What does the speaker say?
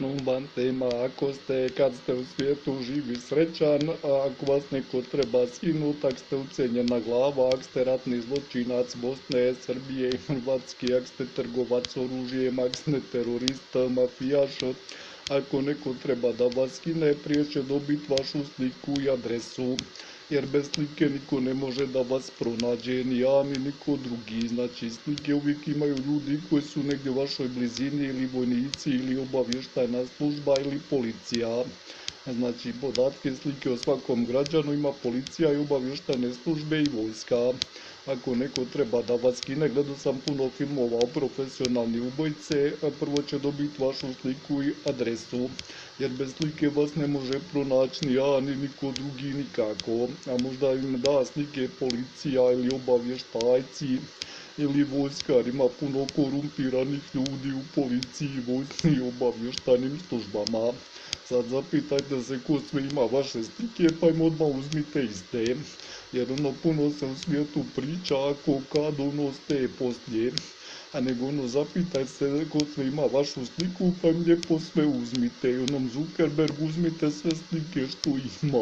Snumban tema ako ste, kad ste u svijetu živi srećan, a ako vas neko treba skinuti, tak ste ucijenjena glava, ako ste ratni zločinac Bosne, Srbije i Hrvatske, ako ste trgovac oružjem, ako ste terorista, mafijašo, ako neko treba da vas skine, prije će dobiti vašu sliku i adresu. Jer bez slike niko ne može da vas pronađe, ni ja, ni niko drugi. Znači, slike uvijek imaju ljudi koji su negdje u vašoj blizini, ili vojnici, ili obavještajna služba, ili policija. Znači, podatke, slike o svakom građanu ima policija i obavještajne službe i vojska. Ako neko treba da vas skine, gledao sam puno filmova o profesionalni ubojice, prvo će dobiti vašu sliku i adresu, jer bez slike vas ne može pronaći ni ja, ni niko drugi nikako. A možda im da slike policija ili obavještajci ili vojskar, ima puno korumpiranih ljudi u policiji, vojsci i obavještajnim službama. Sad zapitajte se ko sve ima vaše slike, pa im odmah uzmite iste. Jer puno se u svijetu priča ako kad ste poslije. A nego zapitaj se ko sve ima vašu sliku, pa im lijepo sve uzmite. I Zuckerberg uzmite sve slike što ima.